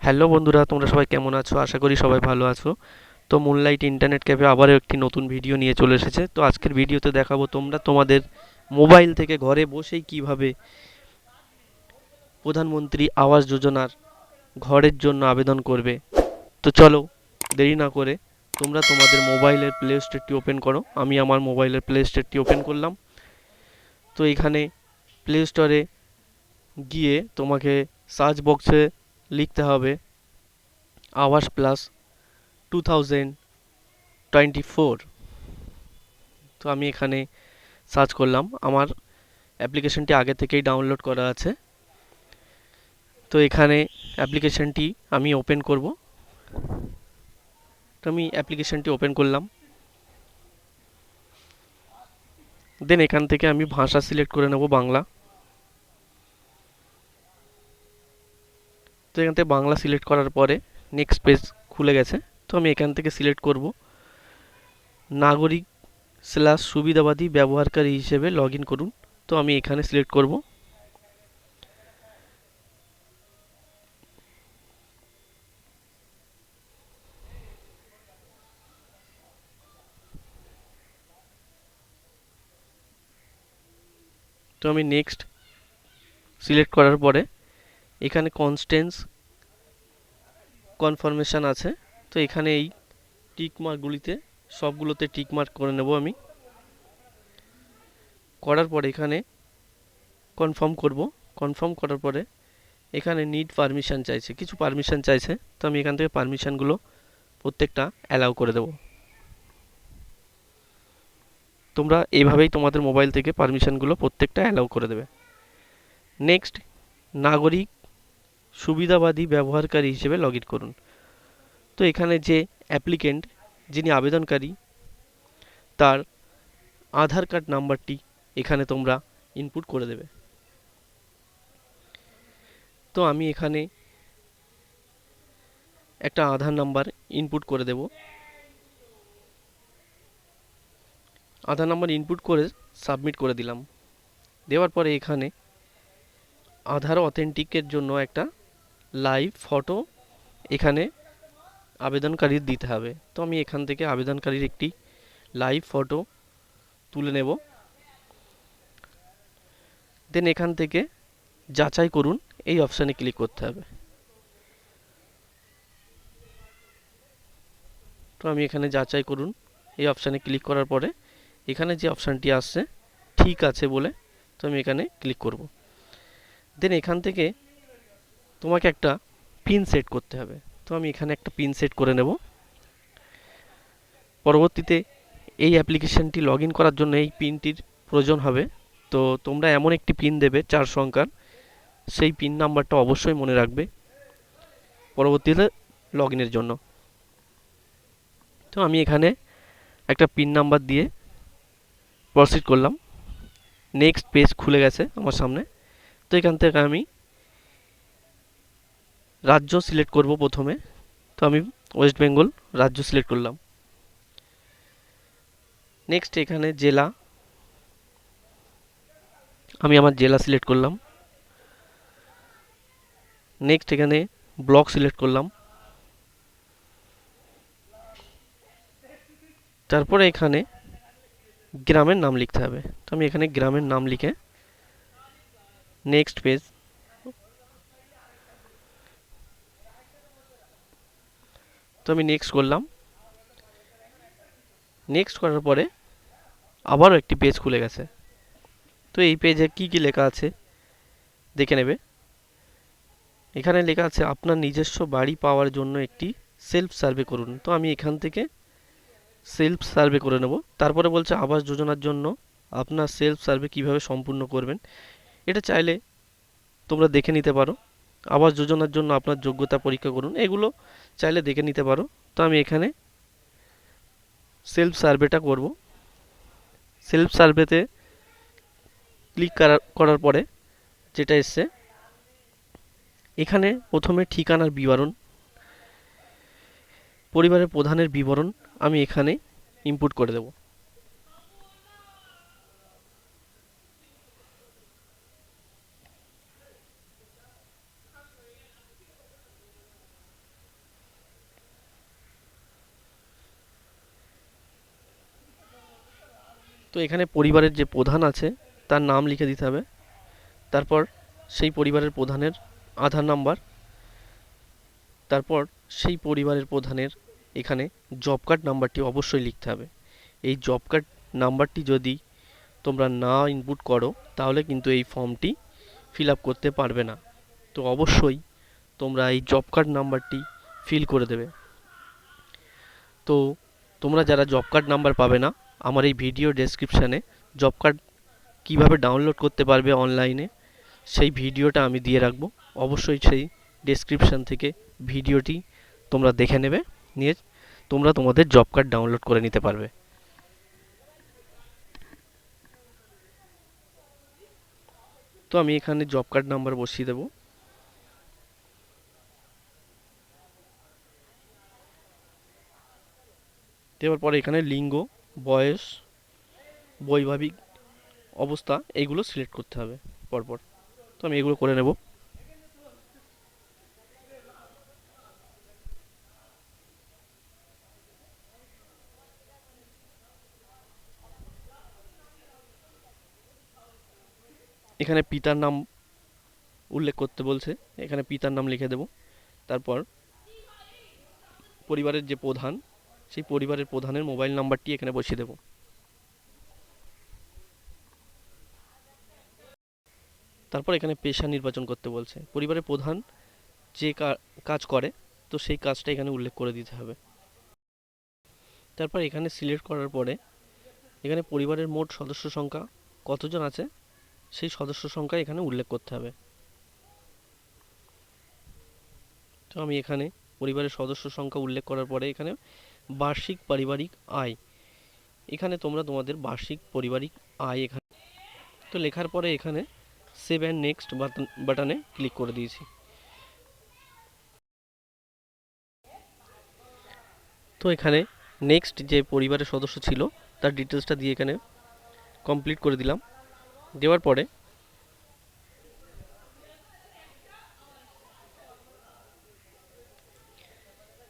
Hello বন্ধুরা, তোমরা সবাই কেমন আছো? আশা করি সবাই ভালো আছো। তো মুনলাইট ইন্টারনেট ক্যাফে আবারও একটি নতুন ভিডিও নিয়ে চলে এসেছে। তো আজকের ভিডিওতে দেখাবো তোমরা তোমাদের মোবাইল থেকে ঘরে বসেই কিভাবে প্রধানমন্ত্রী আবাস যোজনার ঘরের জন্য আবেদন করবে। তো চলো দেরি না করে তোমরা তোমাদের মোবাইলের প্লে স্টোরটি ওপেন করো। আমি আমার মোবাইলের প্লে স্টোরটি ওপেন করলাম। তো এখানে প্লে স্টোরে গিয়ে তোমাকে সার্চ বক্সে লিখতে হবে আবাস প্লাস 2024। তো আমি এখানে সার্চ করলাম। আমার অ্যাপ্লিকেশনটি আগে থেকেই ডাউনলোড করা আছে। তো এখানে অ্যাপ্লিকেশনটি আমি ওপেন করব। তো আমি অ্যাপ্লিকেশনটি ওপেন করলাম। দেন এখান থেকে আমি ভাষা সিলেক্ট করে নেব বাংলা। তো এখান থেকে বাংলা সিলেক্ট করার পরে নেক্সট পেজ খুলে গেছে। তো আমি এখান থেকে সিলেক্ট করব নাগরিক স্ল্যাশ সুবিধাবাদী ব্যবহারকারী হিসেবে লগ ইন করুন। তো আমি এখানে সিলেক্ট করব। তো আমি নেক্সট সিলেক্ট করার পরে এখানে কনস্টেন্স কনফার্মেশন আছে। তো এখানে এই টিক মার্কগুলিতে সবগুলোতে টিক মার্ক করে নেব আমি। করার পরে এখানে কনফার্ম করব। কনফার্ম করার পরে এখানে নিড পারমিশন চাইছে, কিছু পারমিশন চাইছে। তো আমি এখান থেকে পারমিশনগুলো প্রত্যেকটা অ্যালাউ করে দেব। তোমরা এভাবেই তোমাদের মোবাইল থেকে পারমিশনগুলো প্রত্যেকটা অ্যালাউ করে দেবে। নেক্সট, নাগরিক সুবিধাবাদী ব্যবহারকারী হিসেবে লগ ইন করুন। তো এখানে যে অ্যাপ্লিকেন্ট, যিনি আবেদনকারী, তার আধার কার্ড নাম্বারটি এখানে তোমরা ইনপুট করে দেবে। তো আমি এখানে একটা আধার নাম্বার ইনপুট করে দেব। আধার নাম্বার ইনপুট করে সাবমিট করে দিলাম। দেওয়ার পরে এখানে আধার অথেন্টিকের জন্য একটা লাইভ ফটো এখানে আবেদনকারীর দিতে হবে। তো আমি এখান থেকে আবেদনকারীর একটি লাইভ ফটো তুলে নেব। দেন এখান থেকে যাচাই করুন এই অপশানে ক্লিক করতে হবে। তো আমি এখানে যাচাই করুন এই অপশানে ক্লিক করার পরে এখানে যে অপশানটি আসছে ঠিক আছে বলে, তো আমি এখানে ক্লিক করব। দেন এখান থেকে তোমাকে একটা পিন সেট করতে হবে। তো আমি এখানে একটা পিন সেট করে নেব। পরবর্তীতে এই অ্যাপ্লিকেশনটি লগ ইন করার জন্য এই পিনটির প্রয়োজন হবে। তো তোমরা এমন একটি পিন দেবে 4 সংখ্যার, সেই পিন নাম্বারটা অবশ্যই মনে রাখবে পরবর্তীতে লগ ইনের জন্য। তো আমি এখানে একটা পিন নাম্বার দিয়ে প্রসিড করলাম। নেক্সট পেজ খুলে গেছে আমার সামনে। তো এখান থেকে আমি রাজ্য সিলেক্ট করব প্রথমে। তো আমি ওয়েস্ট বেঙ্গল রাজ্য সিলেক্ট করলাম। নেক্সট এখানে জেলা, আমি আমার জেলা সিলেক্ট করলাম। নেক্সট এখানে ব্লক সিলেক্ট করলাম। তারপরে এখানে গ্রামের নাম লিখতে হবে। তো আমি এখানে গ্রামের নাম লিখে নেক্সট পেজ। তো আমি নেক্সট করলাম। নেক্সট করার পরে আবারও একটি পেজ খুলে গেছে। তো এই পেজে কি কি লেখা আছে দেখে নেবে। এখানে লেখা আছে আপনার নিজস্ব বাড়ি পাওয়ার জন্য একটি সেলফ সার্ভে করুন। তো আমি এখান থেকে সেলফ সার্ভে করে নেব। তারপরে বলছে আবাস যোজনার জন্য আপনার সেলফ সার্ভে কিভাবে সম্পূর্ণ করবেন। এটা চাইলে তোমরা দেখে নিতে পারো। আবাস যোজনার জন্য আপনার যোগ্যতা পরীক্ষা করুন, এগুলো চাইলে দেখে নিতে পারো। তো আমি এখানে সেলফ সার্ভেটা করব। সেলফ সার্ভেতে ক্লিক করার পরে যেটা এসছে এখানে প্রথমে ঠিকানার বিবরণ, পরিবারের প্রধানের বিবরণ আমি এখানে ইনপুট করে দেব। তো এখানে পরিবারের যে প্রধান আছে তার নাম লিখে দিতে হবে। তারপর সেই পরিবারের প্রধানের আধার নাম্বার, তারপর সেই পরিবারের প্রধানের এখানে জব কার্ড নাম্বারটি অবশ্যই লিখতে হবে। এই জব কার্ড নাম্বারটি যদি তোমরা না ইনপুট করো তাহলে কিন্তু এই ফর্মটি ফিল আপ করতে পারবে না। তো অবশ্যই তোমরা এই জব কার্ড নাম্বারটি ফিল করে দেবে। তো তোমরা যারা জব কার্ড নাম্বার পাবে না, আমার এই ভিডিও ডেসক্রিপশানে জব কার্ড কীভাবে ডাউনলোড করতে পারবে অনলাইনে সেই ভিডিওটা আমি দিয়ে রাখবো। অবশ্যই সেই ডেসক্রিপশান থেকে ভিডিওটি তোমরা দেখে নেবে, নিয়ে তোমরা তোমাদের জব কার্ড ডাউনলোড করে নিতে পারবে। তো আমি এখানে জব কার্ড নাম্বার বসিয়ে দেবো। দেওয়ার পরে এখানে লিঙ্গ, বয়স, বৈবাহিক অবস্থা এইগুলো সিলেক্ট করতে হবে পরপর। তো আমি এগুলো করে নেব। এখানে পিতার নাম উল্লেখ করতে বলছে, এখানে পিতার নাম লিখে দেব। তারপর পরিবারের যে প্রধান, সেই পরিবারের প্রধানের মোবাইল নাম্বারটি এখানে বসিয়ে দেব। তারপর এখানে পেশা নির্বাচন করতে বলছে, পরিবারের প্রধান যে কাজ করে তো সেই কাজটা এখানে উল্লেখ করে দিতে হবে। তারপর এখানে সিলেক্ট করার পরে এখানে পরিবারের মোট সদস্য সংখ্যা কতজন আছে সেই সদস্য সংখ্যা এখানে উল্লেখ করতে হবে। তো আমি এখানে পরিবারের সদস্য সংখ্যা উল্লেখ করার পরে এখানে বার্ষিক পারিবারিক আয়, এখানে তোমরা তোমাদের বার্ষিক পারিবারিক আয় এখানে তো লেখার পরে এখানে সেভ অ্যান্ড নেক্সট বাটনে ক্লিক করে দিয়েছি। তো এখানে নেক্সট যে পরিবারের সদস্য ছিল তার ডিটেলসটা দিয়ে এখানে কমপ্লিট করে দিলাম। দেওয়ার পরে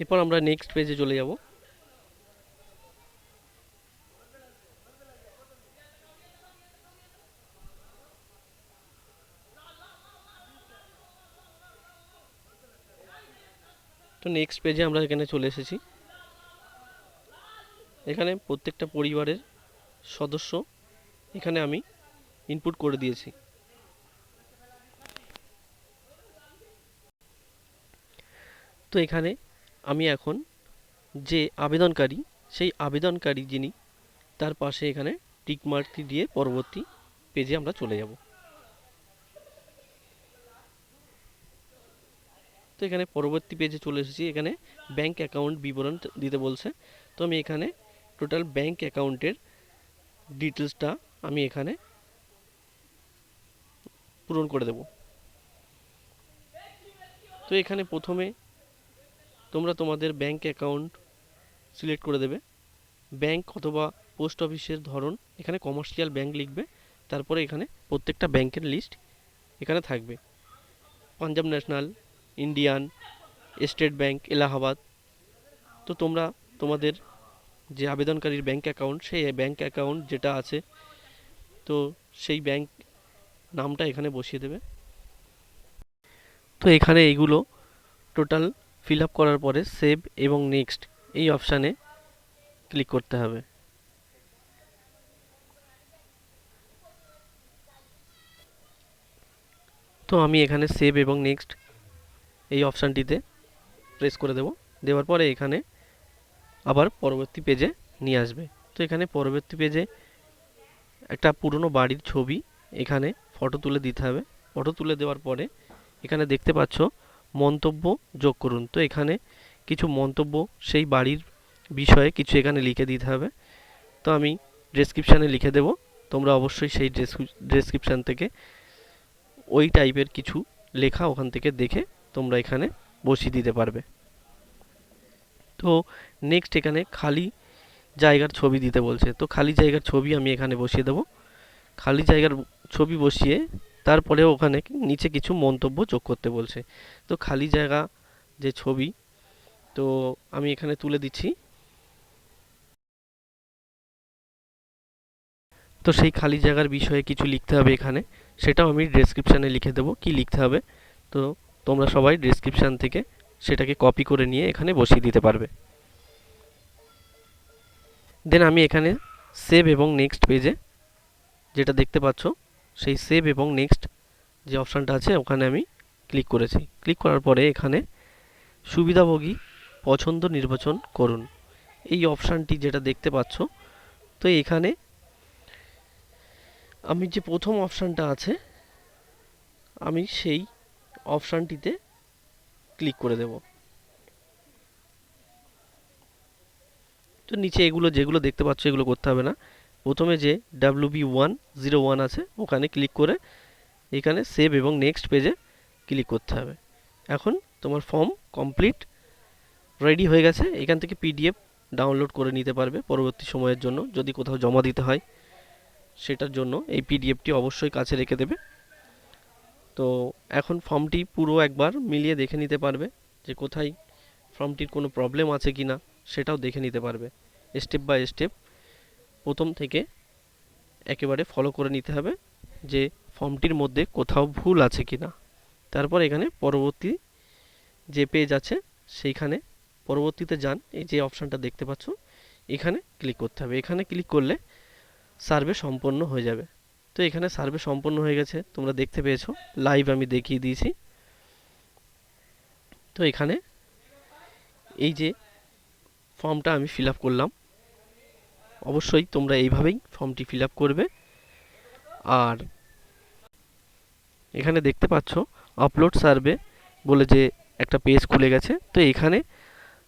এরপর আমরা নেক্সট পেজে চলে যাব। তো নেক্সট পেজে আমরা এখানে চলে এসেছি। এখানে প্রত্যেকটা পরিবারের সদস্য এখানে আমি ইনপুট করে দিয়েছি। তো এখানে আমি এখন যে আবেদনকারী সেই আবেদনকারী যিনি তার পাশে এখানে টিক মার্কটি দিয়ে পরবর্তী পেজে আমরা চলে যাব। তো এখানে পরবর্তী পেজে চলে এসেছি। এখানে ব্যাংক অ্যাকাউন্ট বিবরণ দিতে বলছে। তো আমি এখানে টোটাল ব্যাংক অ্যাকাউন্টের ডিটেলসটা আমি এখানে পূরণ করে দেব। তো এখানে প্রথমে তোমরা তোমাদের ব্যাংক অ্যাকাউন্ট সিলেক্ট করে দেবে। ব্যাংক অথবা পোস্ট অফিসের ধরন, এখানে কমার্শিয়াল ব্যাংক লিখবে। তারপরে এখানে প্রত্যেকটা ব্যাংকের লিস্ট এখানে থাকবে, Punjab national, Indian, state bank, Allahabad. তো তোমরা তোমাদের যে আবেদনকারীর ব্যাংক অ্যাকাউন্ট সেই ব্যাংক অ্যাকাউন্ট যেটা আছে তো সেই ব্যাংক নামটা এখানে বসিয়ে দেবে। তো এখানে এইগুলো টোটাল ফিল আপ করার পরে সেভ এবং নেক্সট এই অপশানে ক্লিক করতে হবে। তো আমি এখানে সেভ এবং নেক্সট এই অপশানটিতে প্রেস করে দেব। দেওয়ার পরে এখানে আবার পরবর্তী পেজে নিয়ে আসবে। তো এখানে পরবর্তী পেজে একটা পুরনো বাড়ির ছবি এখানে ফটো তুলে দিতে হবে। ফটো তুলে দেওয়ার পরে এখানে দেখতে পাচ্ছ মন্তব্য যোগ করুন। তো এখানে কিছু মন্তব্য সেই বাড়ির বিষয়ে কিছু এখানে লিখে দিতে হবে। তো আমি ডেসক্রিপশানে লিখে দেব, তোমরা অবশ্যই সেই ডেসক্রিপশান থেকে ওই টাইপের কিছু লেখা ওখান থেকে দেখে তোমরা এখানে বসিয়ে দিতে পারবে। তো নেক্সট এখানে খালি জায়গার ছবি দিতে বলছে। তো খালি জায়গার ছবি আমি এখানে বসিয়ে দেব। খালি জায়গার ছবি বসিয়ে তারপরে ওখানে নিচে কিছু মন্তব্য যোগ করতে বলছে। তো খালি জায়গা যে ছবি তো আমি এখানে তুলে দিচ্ছি। তো সেই খালি জায়গার বিষয়ে কিছু লিখতে হবে এখানে, সেটাও আমি ডেসক্রিপশানে লিখে দেবো কি লিখতে হবে। তো তোমরা সবাই ডেসক্রিপশান থেকে সেটাকে কপি করে নিয়ে এখানে বসিয়ে দিতে পারবে। দেন আমি এখানে সেভ এবং নেক্সট পেজে যেটা দেখতে পাচ্ছ, সেই সেভ এবং নেক্সট যে অপশানটা আছে ওখানে আমি ক্লিক করেছি। ক্লিক করার পরে এখানে সুবিধাভোগী পছন্দ নির্বাচন করুন, এই অপশানটি যেটা দেখতে পাচ্ছ। তো এখানে আমি যে প্রথম অপশানটা আছে আমি সেই অপশানটিতে ক্লিক করে দেব। তো নিচে এগুলো যেগুলো দেখতে পাচ্ছ এগুলো করতে হবে না। প্রথমে যে WB101 আছে ওখানে ক্লিক করে এখানে সেভ এবং নেক্সট পেজে ক্লিক করতে হবে। এখন তোমার ফর্ম কমপ্লিট রেডি হয়ে গেছে। এখান থেকে PDF ডাউনলোড করে নিতে পারবে পরবর্তী সময়ের জন্য, যদি কোথাও জমা দিতে হয় সেটার জন্য এই PDFটি অবশ্যই কাছে রেখে দেবে। তো এখন ফর্মটি পুরো একবার মিলিয়ে দেখে নিতে পারবে যে কোথায় ফর্মটির কোনো প্রবলেম আছে কি না সেটাও দেখে নিতে পারবে। স্টেপ বাই স্টেপ প্রথম থেকে একেবারে ফলো করে নিতে হবে যে ফর্মটির মধ্যে কোথাও ভুল আছে কি না। তারপর এখানে পরবর্তী যে পেজ আছে সেইখানে পরবর্তীতে যান, এই যে অপশানটা দেখতে পাচ্ছ এখানে ক্লিক করতে হবে। এখানে ক্লিক করলে সার্ভে সম্পন্ন হয়ে যাবে। তো এখানে সার্ভে সম্পন্ন হয়ে গেছে, তোমরা দেখতে পেয়েছো, লাইভ আমি দেখিয়ে দিয়েছি। তো এখানে এই যে ফর্মটা আমি ফিল আপ করলাম, অবশ্যই তোমরা এইভাবেই ফর্মটি ফিল আপ করবে। আর এখানে দেখতে পাচ্ছ আপলোড সার্ভে বলে যে একটা পেজ খুলে গেছে। তো এখানে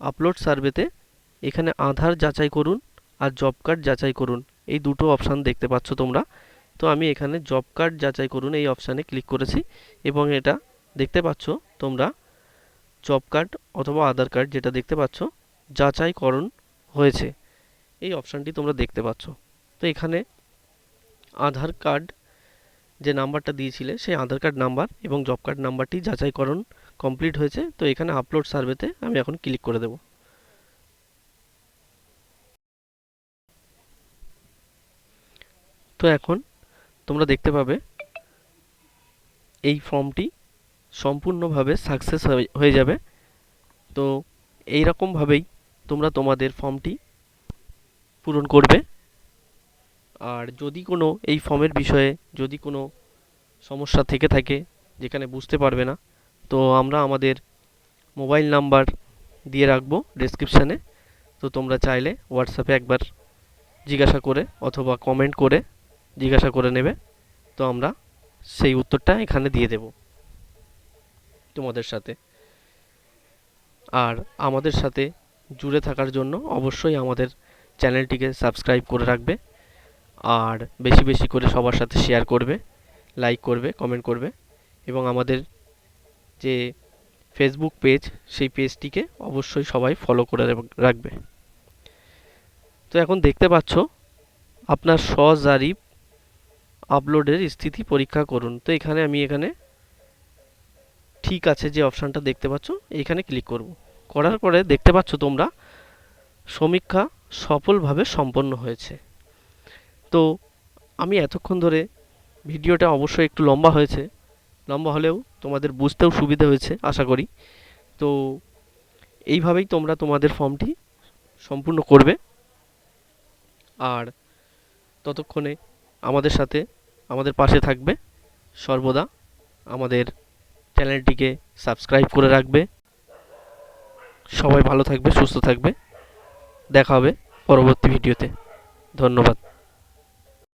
আপলোড সার্ভেতে এখানে আধার যাচাই করুন আর জব কার্ড যাচাই করুন, এই দুটো অপশান দেখতে পাচ্ছ তোমরা। তো আমি এখানে জব কার্ড যাচাই করুন এই অপশানে ক্লিক করেছি এবং এটা দেখতে পাচ্ছ তোমরা জব কার্ড অথবা আধার কার্ড যেটা দেখতে পাচ্ছ যাচাইকরণ হয়েছে, এই অপশানটি তোমরা দেখতে পাচ্ছ। তো এখানে আধার কার্ড যে নাম্বারটা দিয়েছিলে সেই আধার কার্ড নাম্বার এবং জব কার্ড নাম্বারটি যাচাইকরণ কমপ্লিট হয়েছে। তো এখানে আপলোড সার্ভেতে আমি এখন ক্লিক করে দেব। তো এখন তোমরা দেখতে পাবে এই ফর্মটি সম্পূর্ণভাবে সাকসেস হয়ে যাবে। তো এই রকমভাবেই তোমরা তোমাদের ফর্মটি পূরণ করবে। আর যদি কোনো এই ফর্মের বিষয়ে যদি কোনো সমস্যা থেকে থাকে যেখানে বুঝতে পারবে না, তো আমরা আমাদের মোবাইল নাম্বার দিয়ে রাখবো ডেসক্রিপশানে। তো তোমরা চাইলে হোয়াটসঅ্যাপে একবার জিজ্ঞাসা করে অথবা কমেন্ট করে জিজ্ঞাসা করে নেবে। তো আমরা সেই উত্তরটা এখানে দিয়ে দেব তোমাদের সাথে। আর আমাদের সাথে জুড়ে থাকার জন্য অবশ্যই আমাদের চ্যানেলটিকে সাবস্ক্রাইব করে রাখবে আর বেশি বেশি করে সবার সাথে শেয়ার করবে, লাইক করবে, কমেন্ট করবে এবং আমাদের যে ফেসবুক পেজ সেই পেজটিকে অবশ্যই সবাই ফলো করে রাখবে। তো এখন দেখতে পাচ্ছ আপনার স্বজারি আপলোডের স্থিতি পরীক্ষা করুন। তো এখানে আমি ঠিক আছে যে অপশানটা দেখতে পাচ্ছ এখানে ক্লিক করব। করার পরে দেখতে পাচ্ছ তোমরা সমীক্ষা সফলভাবে সম্পন্ন হয়েছে। তো আমি এতক্ষণ ধরে ভিডিওটা অবশ্যই একটু লম্বা হয়েছে, লম্বা হলেও তোমাদের বুঝতেও সুবিধা হয়েছে আশা করি। তো এইভাবেই তোমরা তোমাদের ফর্মটি সম্পূর্ণ করবে। আর ততক্ষণে আমাদের সাথে আমাদের পাশে থাকবে সর্বদা, আমাদের চ্যানেলটিকে সাবস্ক্রাইব করে রাখবে। সবাই ভালো থাকবে, সুস্থ থাকবে, দেখা হবে পরবর্তী ভিডিওতে। ধন্যবাদ।